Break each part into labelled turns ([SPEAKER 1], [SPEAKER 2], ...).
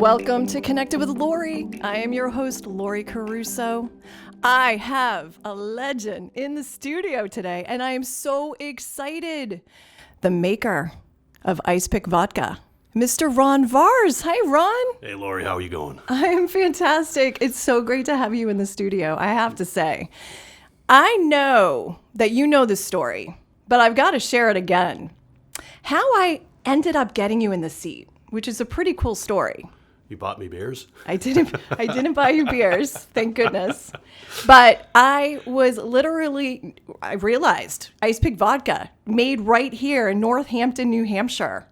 [SPEAKER 1] Welcome to Connected with Laurie. I am your host, Laurie Caruso. I have a legend in the studio today, and I am so excited. The maker of Icepik Vodka, Mr. Ron Vars. Hi, Ron.
[SPEAKER 2] Hey, Laurie, how are you going?
[SPEAKER 1] I am fantastic. It's so great to have you in the studio, I have to say. I know that you know this story, but I've got to share it again. How I ended up getting you in the seat, which is a pretty cool story.
[SPEAKER 2] You bought me beers?
[SPEAKER 1] I didn't buy you beers, thank goodness. But I realized Icepik Vodka made right here in Northampton, New Hampshire.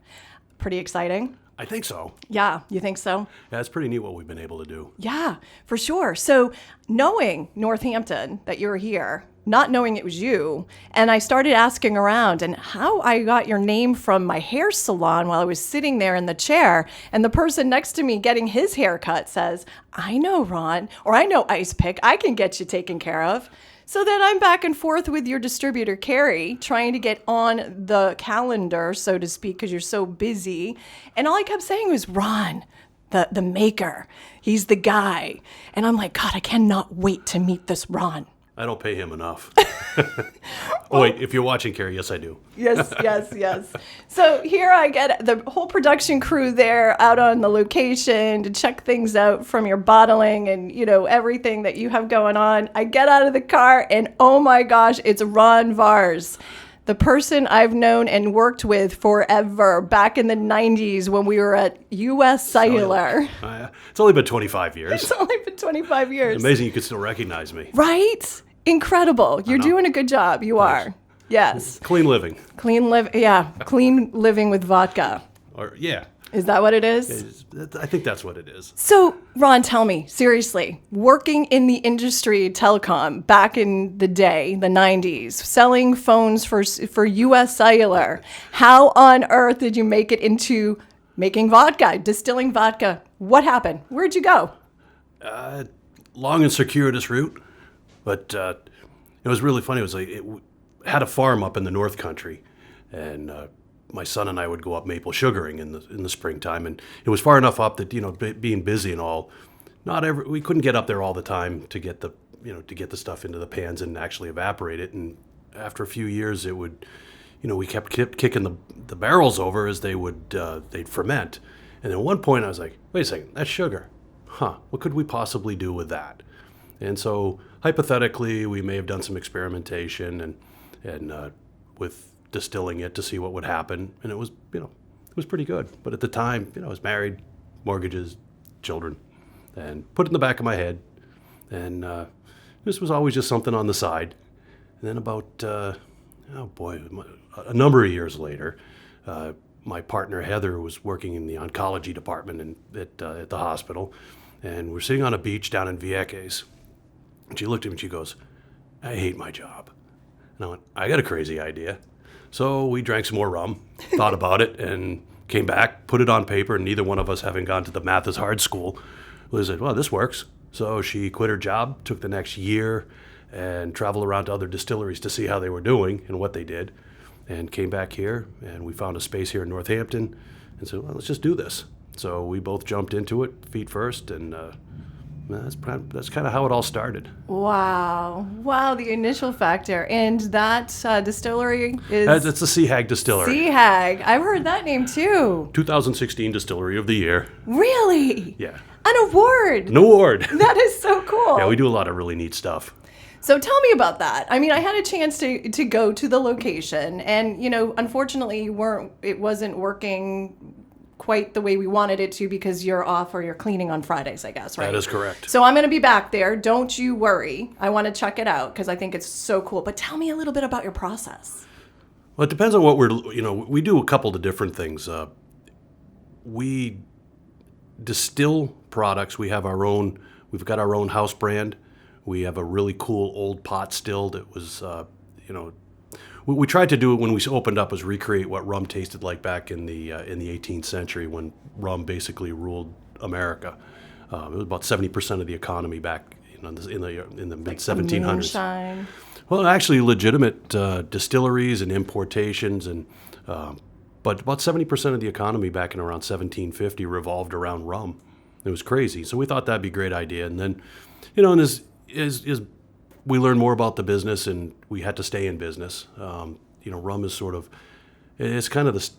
[SPEAKER 1] Pretty exciting.
[SPEAKER 2] I think so.
[SPEAKER 1] Yeah, you think so?
[SPEAKER 2] Yeah, it's pretty neat what we've been able to do.
[SPEAKER 1] Yeah, for sure. So knowing Northampton, that you were here, not knowing it was you, and I started asking around, and how I got your name from my hair salon while I was sitting there in the chair, and the person next to me getting his haircut says, I know Ron, or I know Icepik, I can get you taken care of. So then I'm back and forth with your distributor, Carrie, trying to get on the calendar, so to speak, because you're so busy. And all I kept saying was, Ron, the maker, he's the guy. And I'm like, God, I cannot wait to meet this Ron.
[SPEAKER 2] I don't pay him enough. Oh, wait, if you're watching, Carrie, yes, I do.
[SPEAKER 1] Yes. So here I get the whole production crew there out on the location to check things out from your bottling and, everything that you have going on. I get out of the car and, oh my gosh, it's Ron Vars, the person I've known and worked with forever back in the 90s when we were at U.S. Cellular.
[SPEAKER 2] It's only been 25 years.
[SPEAKER 1] It's only been 25 years.
[SPEAKER 2] It's amazing you could still recognize me.
[SPEAKER 1] Right? Incredible. You're doing a good job. You are. Yes.
[SPEAKER 2] Clean living.
[SPEAKER 1] Clean living with vodka.
[SPEAKER 2] Yeah.
[SPEAKER 1] Is that what it is?
[SPEAKER 2] I think that's what it is.
[SPEAKER 1] So, Ron, tell me, seriously, working in the industry, telecom, back in the day, the 90s, selling phones for U.S. Cellular, how on earth did you make it into making vodka, distilling vodka? What happened? Where'd you go?
[SPEAKER 2] Long and circuitous route, but it was really funny. It was like it had a farm up in the North Country, and my son and I would go up maple sugaring in the springtime, and it was far enough up that being busy and all, we couldn't get up there all the time to get the stuff into the pans and actually evaporate it. And after a few years, it would, we kept kicking the barrels over as they'd ferment. And at one point, I was like, wait a second, that's sugar. What could we possibly do with that? And so hypothetically, we may have done some experimentation and with distilling it to see what would happen, and it was pretty good. But at the time, I was married, mortgages, children, and put it in the back of my head, and this was always just something on the side. And then about a number of years later, my partner Heather was working in the oncology department at the hospital, and we're sitting on a beach down in Vieques, and she looked at me and she goes, I hate my job. And I went, I got a crazy idea. So we drank some more rum, thought about it, and came back, put it on paper, and neither one of us having gone to the math is hard school, we said, well, this works. So she quit her job, took the next year, and traveled around to other distilleries to see how they were doing and what they did, and came back here, and we found a space here in Northampton, and said, well, let's just do this. So we both jumped into it, feet first, and that's kind of how it all started. Wow,
[SPEAKER 1] the initial factor. And that distillery is...
[SPEAKER 2] It's the Hag Distillery.
[SPEAKER 1] Hag. I've heard that name too.
[SPEAKER 2] 2016 Distillery of the Year.
[SPEAKER 1] Really?
[SPEAKER 2] Yeah.
[SPEAKER 1] An award?
[SPEAKER 2] An award.
[SPEAKER 1] That is so cool.
[SPEAKER 2] Yeah, we do a lot of really neat stuff.
[SPEAKER 1] So tell me about that. I mean, I had a chance to go to the location, and, unfortunately, it wasn't working quite the way we wanted it to because you're off or you're cleaning on Fridays, I guess, right?
[SPEAKER 2] That is correct.
[SPEAKER 1] So I'm going to be back there. Don't you worry. I want to check it out because I think it's so cool. But tell me a little bit about your process.
[SPEAKER 2] Well, it depends on what we do a couple of different things. We distill products. We've got our own house brand. We have a really cool old pot still that was, what we tried to do when we opened up was recreate what rum tasted like back in the 18th century when rum basically ruled America. It was about 70% of the economy back in the mid 1700s.
[SPEAKER 1] Moonshine.
[SPEAKER 2] Well, actually, legitimate distilleries and importations, but about 70% of the economy back in around 1750 revolved around rum. It was crazy. So we thought that'd be a great idea. And then, and as we learned more about the business and we had to stay in business, rum is sort of, it's kind of this,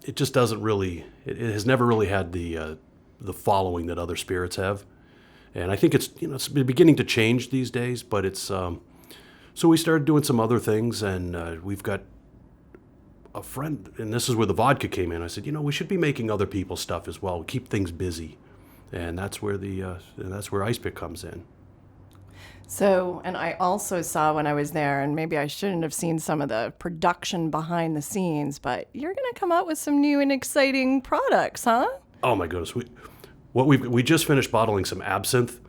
[SPEAKER 2] it just doesn't really, it has never really had the following that other spirits have. And I think it's beginning to change these days, but it's, so we started doing some other things, and we've got a friend, and this is where the vodka came in. I said, we should be making other people's stuff as well, keep things busy. And that's where Icepik comes in.
[SPEAKER 1] So, and I also saw when I was there, and maybe I shouldn't have seen some of the production behind the scenes, but you're going to come out with some new and exciting products, huh?
[SPEAKER 2] Oh my goodness. We just finished bottling some Absinthe,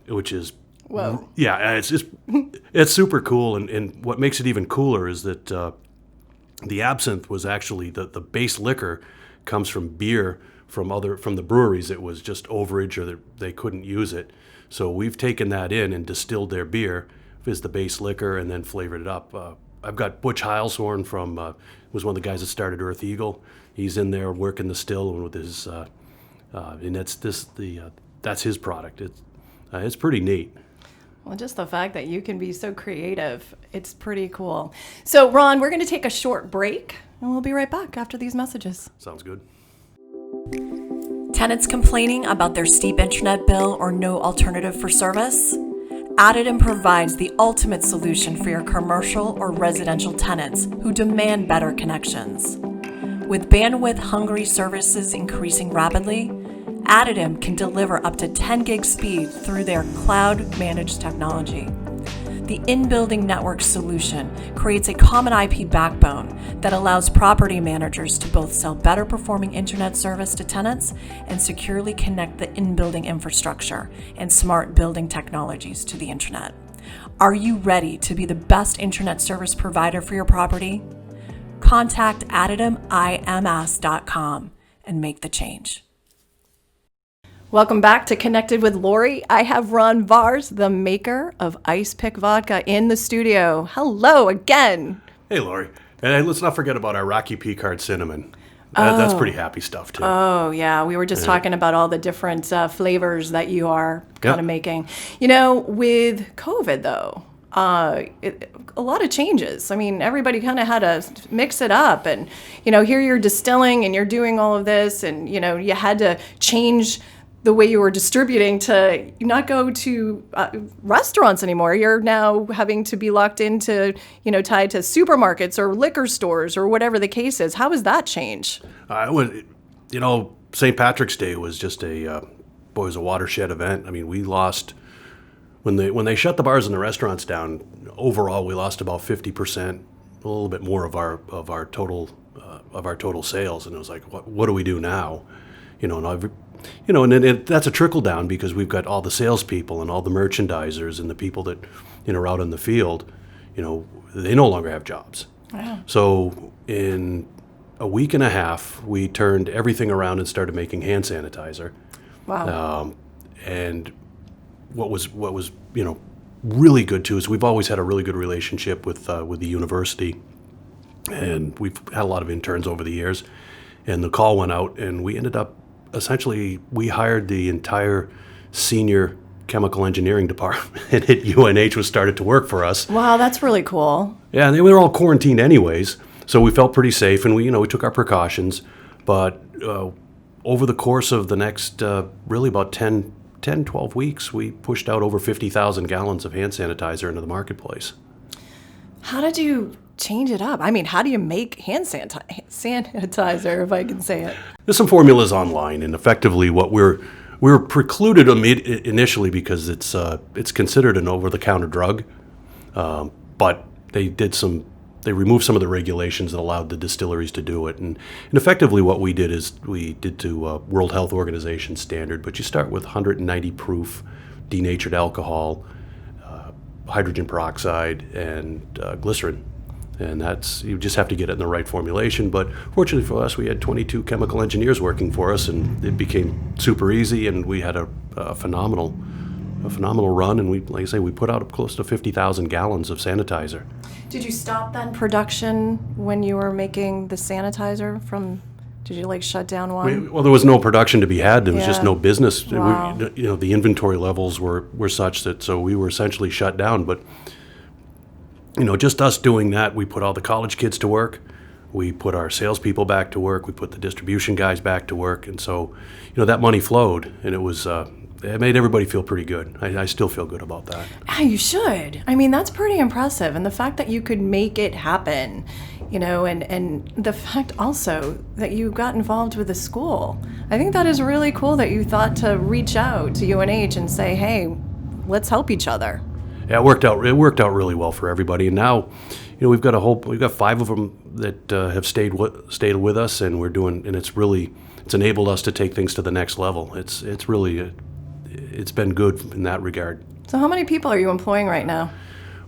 [SPEAKER 2] which is,
[SPEAKER 1] whoa.
[SPEAKER 2] Yeah, it's super cool. And what makes it even cooler is that the Absinthe was actually, the base liquor comes from beer from the breweries. It was just overage, or they couldn't use it. So we've taken that in and distilled their beer as the base liquor and then flavored it up. I've got Butch Heilshorn was one of the guys that started Earth Eagle. He's in there working the still with his, and that's his product. It's pretty neat.
[SPEAKER 1] Well, just the fact that you can be so creative, it's pretty cool. So, Ron, we're going to take a short break, and we'll be right back after these messages.
[SPEAKER 2] Sounds good.
[SPEAKER 1] Tenants complaining about their steep internet bill or no alternative for service? Additive provides the ultimate solution for your commercial or residential tenants who demand better connections. With bandwidth-hungry services increasing rapidly, Additive can deliver up to 10 gig speed through their cloud-managed technology. The in-building network solution creates a common IP backbone that allows property managers to both sell better performing internet service to tenants and securely connect the in-building infrastructure and smart building technologies to the internet. Are you ready to be the best internet service provider for your property? Contact additivims.com and make the change. Welcome back to Connected with Laurie. I have Ron Vars, the maker of Icepik Vodka, in the studio. Hello again.
[SPEAKER 2] Hey, Laurie. And let's not forget about our Rocky Picard cinnamon. That's pretty happy stuff, too.
[SPEAKER 1] Oh, yeah. We were just talking about all the different flavors that you are kind of making. With COVID, though, a lot of changes. I mean, everybody kind of had to mix it up. And, here you're distilling and you're doing all of this. And, you had to change the way you were distributing to not go to restaurants anymore. You're now having to be locked into, tied to supermarkets or liquor stores or whatever the case is. How has that changed?
[SPEAKER 2] St. Patrick's Day was just a watershed event. I mean, we lost, when they shut the bars and the restaurants down, overall we lost about 50%, a little bit more of our total sales. And it was like, what do we do now? And that's a trickle down because we've got all the salespeople and all the merchandisers and the people that, are out in the field, they no longer have jobs.
[SPEAKER 1] Wow.
[SPEAKER 2] So in a week and a half, we turned everything around and started making hand sanitizer.
[SPEAKER 1] Wow.
[SPEAKER 2] And what was really good too is we've always had a really good relationship with the university, and we've had a lot of interns over the years. And the call went out, and we ended up. Essentially, we hired the entire senior chemical engineering department at UNH was started to work for us.
[SPEAKER 1] Wow, that's really cool.
[SPEAKER 2] Yeah, and they were all quarantined anyways, so we felt pretty safe, and we took our precautions. But over the course of the next really about 10, 12 weeks, we pushed out over 50,000 gallons of hand sanitizer into the marketplace. How
[SPEAKER 1] did you change it up? I mean, how do you make hand sanitizer, if I can say it?
[SPEAKER 2] There's some formulas online, and effectively what we were precluded initially because it's considered an over-the-counter drug, but they removed some of the regulations that allowed the distilleries to do it, and effectively what we did is we did to World Health Organization standard, but you start with 190 proof denatured alcohol, hydrogen peroxide, and glycerin. And you just have to get it in the right formulation. But fortunately for us, we had 22 chemical engineers working for us, and it became super easy, and we had a phenomenal run. And like I say, we put out close to 50,000 gallons of sanitizer. Did
[SPEAKER 1] you stop then production when you were making the sanitizer Did you like shut down one?
[SPEAKER 2] Well, there was no production to be had. There was just no business.
[SPEAKER 1] Wow.
[SPEAKER 2] The inventory levels were such that so we were essentially shut down. But just us doing that, we put all the college kids to work. We put our salespeople back to work. We put the distribution guys back to work. And so, that money flowed, and it was it made everybody feel pretty good. I still feel good about that.
[SPEAKER 1] Yeah, you should. I mean, that's pretty impressive. And the fact that you could make it happen, and the fact also that you got involved with the school. I think that is really cool that you thought to reach out to UNH and say, hey, let's help each other.
[SPEAKER 2] Yeah, it worked out really well for everybody. And now, we've got 5 of them that have stayed with us, and we're doing, and it's enabled us to take things to the next level. It's really it's been good in that regard. So
[SPEAKER 1] how many people are you employing right now?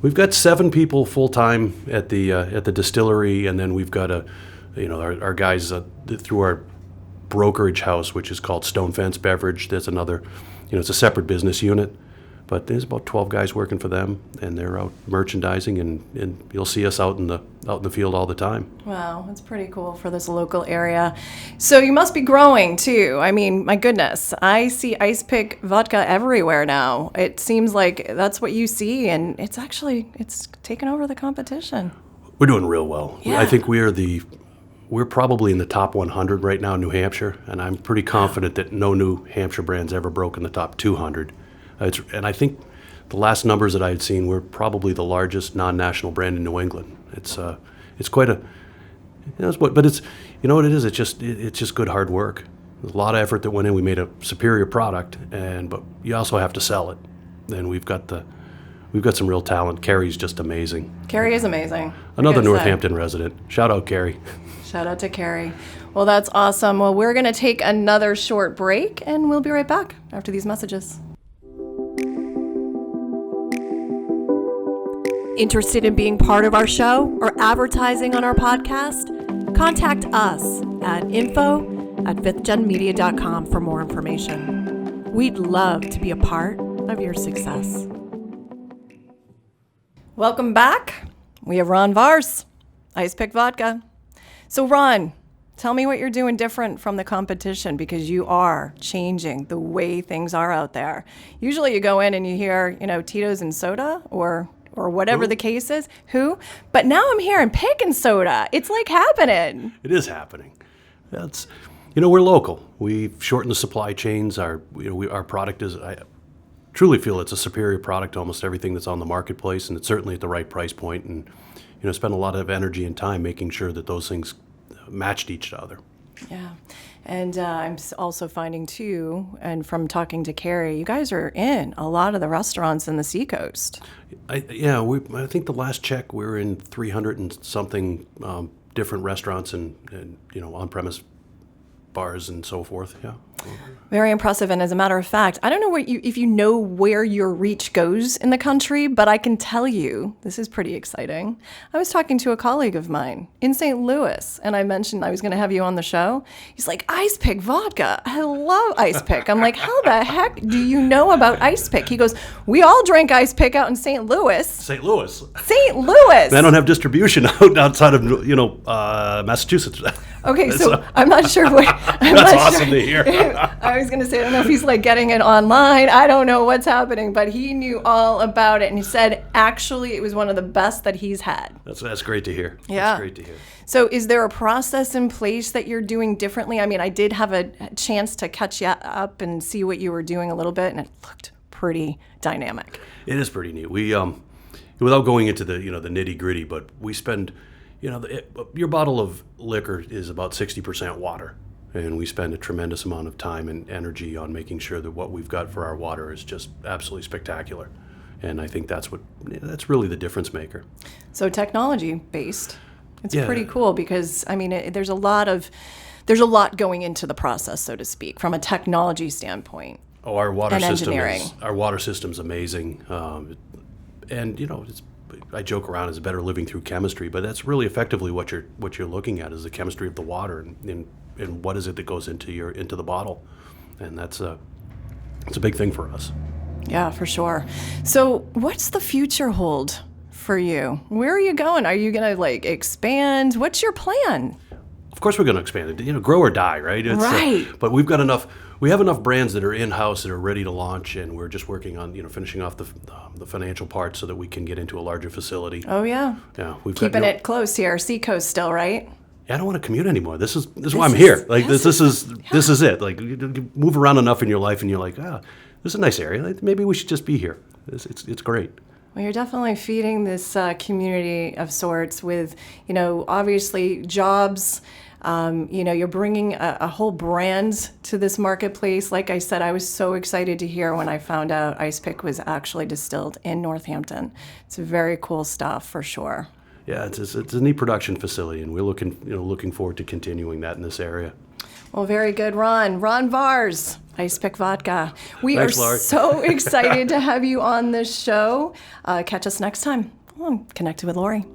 [SPEAKER 2] We've got 7 people full time at the distillery, and then we've got our guys through our brokerage house, which is called Stone Fence Beverage. There's another, it's a separate business unit, but there's about 12 guys working for them, and they're out merchandising, and you'll see us out in the field all the time.
[SPEAKER 1] Wow, that's pretty cool for this local area. So you must be growing too. I mean, my goodness, I see Icepik Vodka everywhere now. It seems like that's what you see, and it's taken over the competition.
[SPEAKER 2] We're doing real well.
[SPEAKER 1] Yeah.
[SPEAKER 2] I think we're probably in the top 100 right now in New Hampshire, and I'm pretty confident that no New Hampshire brand's ever broken the top 200. And I think the last numbers that I had seen were probably the largest non-national brand in New England. It's quite a, but it's, what it is. It's just good hard work. There's a lot of effort that went in. We made a superior product, but you also have to sell it. And we've got some real talent. Carrie's just amazing.
[SPEAKER 1] Carrie is amazing.
[SPEAKER 2] Another Northampton resident. Shout out, Carrie.
[SPEAKER 1] Shout out to Carrie. Well, that's awesome. Well, we're going to take another short break, and we'll be right back after these messages. Interested in being part of our show or advertising on our podcast? Contact us at info@fifthgenmedia.com for more information. We'd love to be a part of your success. Welcome back. We have Ron Vars, Icepik Vodka. So Ron, tell me what you're doing different from the competition, because you are changing the way things are out there. Usually you go in and you hear, Tito's and soda or whatever the case is. But now I'm hearing pick and soda. It's like happening.
[SPEAKER 2] It is happening. We're local. We've shortened the supply chains. Our product is, I truly feel it's a superior product to almost everything that's on the marketplace, and it's certainly at the right price point. And, spend a lot of energy and time making sure that those things matched each other.
[SPEAKER 1] Yeah. And I'm also finding too, and from talking to Carrie, you guys are in a lot of the restaurants in the Seacoast.
[SPEAKER 2] I think the last check we were in 300 and something different restaurants and on-premise bars and so forth. Yeah.
[SPEAKER 1] Very impressive. And as a matter of fact, I don't know if you know where your reach goes in the country, but I can tell you, this is pretty exciting. I was talking to a colleague of mine in St. Louis, and I mentioned I was going to have you on the show. He's like, Icepik Vodka. I love Icepik. I'm like, how the heck do you know about Icepik? He goes, we all drink Icepik out in St. Louis.
[SPEAKER 2] St. Louis.
[SPEAKER 1] St. Louis.
[SPEAKER 2] They don't have distribution outside of, Massachusetts.
[SPEAKER 1] Okay, so I'm not sure what.
[SPEAKER 2] That's awesome to hear.
[SPEAKER 1] I was going to say, I don't know if he's getting it online. I don't know what's happening, but he knew all about it. And he said, actually, it was one of the best that he's had.
[SPEAKER 2] That's great to hear.
[SPEAKER 1] Yeah.
[SPEAKER 2] That's great to hear.
[SPEAKER 1] So is there a process in place that you're doing differently? I mean, I did have a chance to catch you up and see what you were doing a little bit, and it looked pretty dynamic.
[SPEAKER 2] It is pretty neat. We, without going into the, the nitty gritty, but we spend, your bottle of liquor is about 60% water. And we spend a tremendous amount of time and energy on making sure that what we've got for our water is just absolutely spectacular. And I think that's really the difference maker.
[SPEAKER 1] So technology based. It's pretty cool because, I mean, there's a lot going into the process, so to speak, from a technology standpoint.
[SPEAKER 2] Oh, our water system
[SPEAKER 1] engineering.
[SPEAKER 2] Our water system's amazing. And I joke around, it's better living through chemistry, but that's really effectively what you're looking at is the chemistry of the water and what is it that goes into the bottle, and it's a big thing for us.
[SPEAKER 1] Yeah, for sure. So what's the future hold for you? Where are you going? Are you gonna expand? What's your plan?
[SPEAKER 2] Of course, we're going to expand it. Grow or die, right?
[SPEAKER 1] Right.
[SPEAKER 2] But we have enough brands that are in house that are ready to launch, and we're just working on finishing off the financial part so that we can get into a larger facility.
[SPEAKER 1] Oh yeah.
[SPEAKER 2] Yeah, we've
[SPEAKER 1] Keeping it close here, Seacoast still, right?
[SPEAKER 2] I don't want to commute anymore. This is why I'm here. Like this is it. Like you move around enough in your life, and you're like, this is a nice area. Like, maybe we should just be here. It's great.
[SPEAKER 1] Well, you're definitely feeding this community of sorts with, obviously jobs. You're bringing a whole brand to this marketplace. Like I said, I was so excited to hear when I found out Icepik was actually distilled in Northampton. It's very cool stuff for sure.
[SPEAKER 2] Yeah, it's a neat production facility, and we're looking forward to continuing that in this area.
[SPEAKER 1] Well, very good, Ron. Ron Vars, Icepik Vodka.
[SPEAKER 2] Thanks,
[SPEAKER 1] are
[SPEAKER 2] Laurie.
[SPEAKER 1] so excited to have you on this show. Catch us next time on Connected with Laurie.